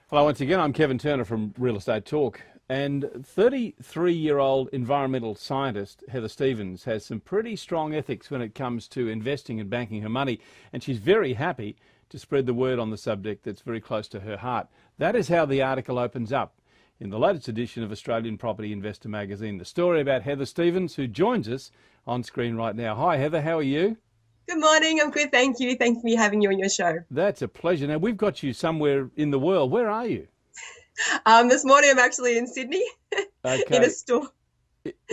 Hello, once again, I'm Kevin Turner from Real Estate Talk. And 33-year-old environmental scientist Heather Stevens has some pretty strong ethics when it comes to investing and banking her money. And she's very happy to spread the word on the subject that's very close to her heart. That is how the article opens up in the latest edition of Australian Property Investor magazine. The story about Heather Stevens, who joins us on screen right now. Hi, Heather. How are you? Good morning. I'm good, thank you. Thank you for having you on your show. That's a pleasure. Now, we've got you somewhere in the world. Where are you? This morning I'm actually in Sydney in a Okay. store.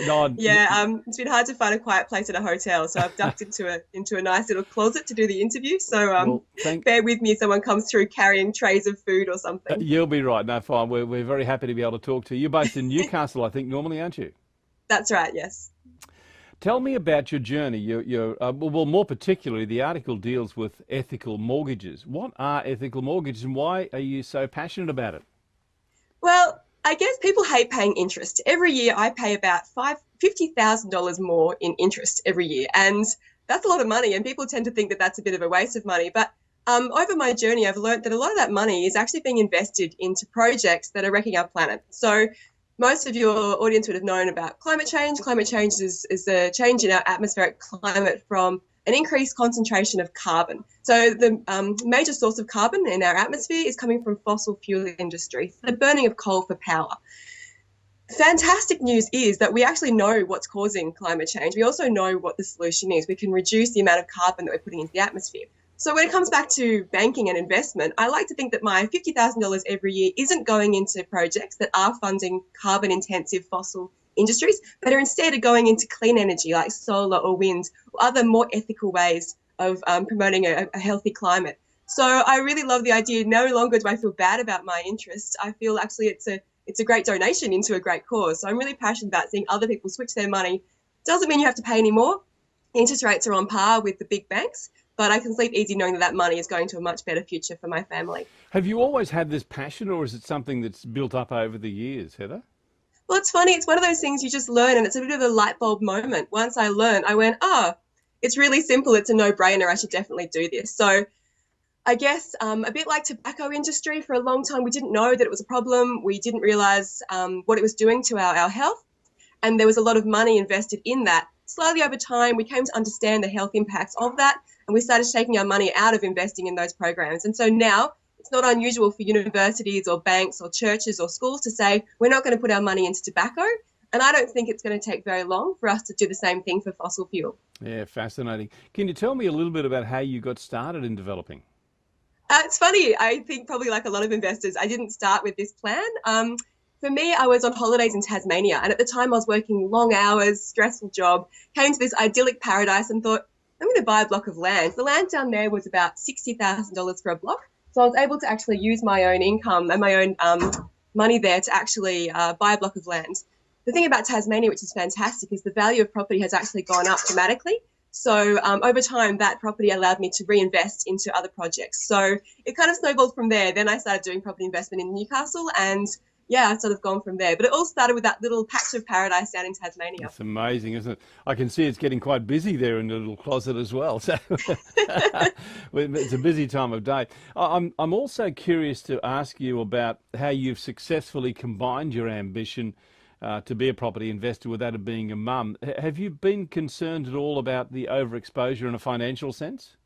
No, It's been hard to find a quiet place at a hotel, so I've ducked into a nice little closet to do the interview. So well, thank bear with me if someone comes through carrying trays of food or something. you'll be right. No, fine. We're very happy to be able to talk to you. You're based in Newcastle, I think, normally, aren't you? That's right, yes. Tell me about your journey. Well, more particularly, the article deals with ethical mortgages. What are ethical mortgages, and why are you so passionate about it? Well, I guess people hate paying interest. Every year I pay about $50,000 more in interest every year. And that's a lot of money. And people tend to think that that's a bit of a waste of money. But over my journey, I've learned that a lot of that money is actually being invested into projects that are wrecking our planet. So most of your audience would have known about climate change. Climate change is a change in our atmospheric climate from an increased concentration of carbon. So the major source of carbon in our atmosphere is coming from fossil fuel industry, the burning of coal for power. Fantastic news is that we actually know what's causing climate change. We also know what the solution is. We can reduce the amount of carbon that we're putting into the atmosphere. So when it comes back to banking and investment, I like to think that my $50,000 every year isn't going into projects that are funding carbon intensive fossil industries, but are instead going into clean energy like solar or wind or other more ethical ways of promoting a healthy climate. So I really love the idea. No longer do I feel bad about my interest. I feel actually it's a great donation into a great cause. So I'm really passionate about seeing other people switch their money. Doesn't mean you have to pay any more. Interest rates are on par with the big banks, but I can sleep easy knowing that that money is going to a much better future for my family. Have you always had this passion, or is it something that's built up over the years, Heather? Well, it's funny. It's one of those things you just learn, and it's a bit of a light bulb moment. Once I learned, I went, it's really simple. It's a no-brainer. I should definitely do this. So I guess a bit like tobacco industry, for a long time, we didn't know that it was a problem. We didn't realize what it was doing to our health. And there was a lot of money invested in that. Slowly over time, we came to understand the health impacts of that. And we started taking our money out of investing in those programs. And so now it's not unusual for universities or banks or churches or schools to say, we're not going to put our money into tobacco. And I don't think it's going to take very long for us to do the same thing for fossil fuel. Yeah, fascinating. Can you tell me a little bit about how you got started in developing? It's funny. I think probably like a lot of investors, I didn't start with this plan. For me, I was on holidays in Tasmania. And at the time I was working long hours, stressful job, came to this idyllic paradise and thought, I'm going to buy a block of land. The land down there was about $60,000 for a block. So I was able to actually use my own income and my own money there to actually buy a block of land. The thing about Tasmania, which is fantastic, is the value of property has actually gone up dramatically. So over time, that property allowed me to reinvest into other projects. So it kind of snowballed from there. Then I started doing property investment in Newcastle, and yeah, I've sort of gone from there. But it all started with that little patch of paradise down in Tasmania. It's amazing, isn't it? I can see it's getting quite busy there in the little closet as well. So it's a busy time of day. I'm also curious to ask you about how you've successfully combined your ambition to be a property investor with that of being a mum. Have you been concerned at all about the overexposure in a financial sense?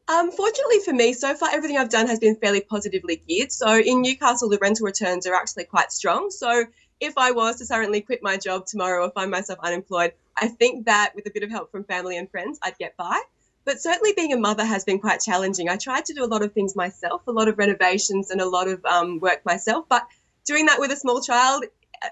Fortunately for me, so far everything I've done has been fairly positively geared. So in Newcastle, the rental returns are actually quite strong. So if I was to suddenly quit my job tomorrow or find myself unemployed, I think that with a bit of help from family and friends, I'd get by. But certainly being a mother has been quite challenging. I tried to do a lot of things myself, a lot of renovations and a lot of work myself, but doing that with a small child,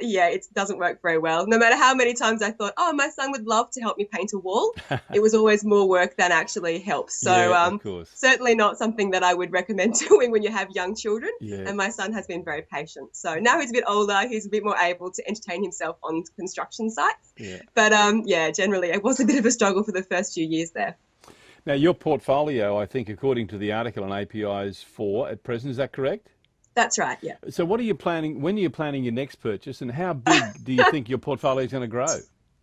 yeah, it doesn't work very well. No matter how many times I thought, my son would love to help me paint a wall, it was always more work than actually helps. So Yeah, of course. certainly not something that I would recommend doing when you have young children. Yeah. And my son has been very patient. So now he's a bit older, he's a bit more able to entertain himself on construction sites. Yeah. But yeah, generally it was a bit of a struggle for the first few years there. Now, your portfolio, I think, according to the article on API, is 4 at present. Is that correct? That's right, yeah. So what are you planning, when are you planning your next purchase, and how big do you think your portfolio is going to grow?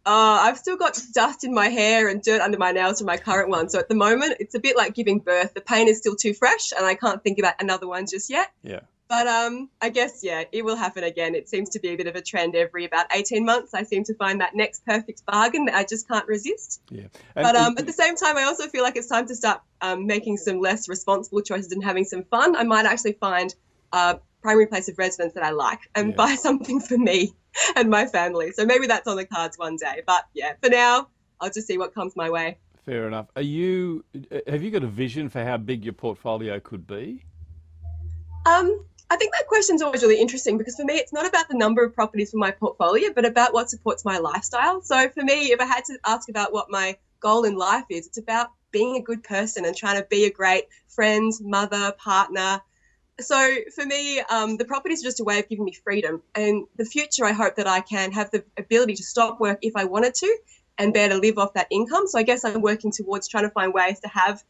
I've still got dust in my hair and dirt under my nails from my current one. So at the moment, it's a bit like giving birth. The pain is still too fresh and I can't think about another one just yet. Yeah. But I guess, yeah, it will happen again. It seems to be a bit of a trend every about 18 months. I seem to find that next perfect bargain that I just can't resist. Yeah. But at the same time, I also feel like it's time to start making some less responsible choices and having some fun. I might actually find a primary place of residence that I like and Yeah. buy something for me and my family. So maybe that's on the cards one day. But yeah, for now, I'll just see what comes my way. Fair enough. Have you got a vision for how big your portfolio could be? I think that question's always really interesting because for me, it's not about the number of properties for my portfolio, but about what supports my lifestyle. So for me, if I had to ask about what my goal in life is, it's about being a good person and trying to be a great friend, mother, partner. So for me, the properties are just a way of giving me freedom. And the future, I hope that I can have the ability to stop work if I wanted to and be able to live off that income. So I guess I'm working towards trying to find ways to have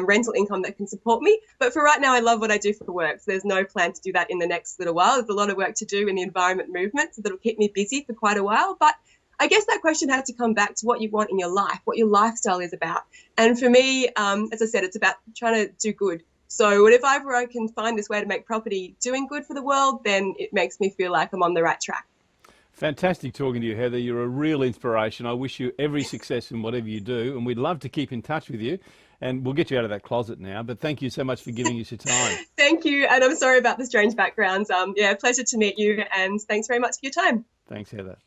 rental income that can support me. But for right now, I love what I do for work. So there's no plan to do that in the next little while. There's a lot of work to do in the environment movement, so that'll keep me busy for quite a while. But I guess that question has to come back to what you want in your life, what your lifestyle is about. And for me, as I said, it's about trying to do good. So whatever I can find this way to make property doing good for the world, then it makes me feel like I'm on the right track. Fantastic talking to you, Heather. You're a real inspiration. I wish you every success in whatever you do, and we'd love to keep in touch with you. And we'll get you out of that closet now. But thank you so much for giving us your time. Thank you. And I'm sorry about the strange backgrounds. Yeah, pleasure to meet you. And thanks very much for your time. Thanks, Heather.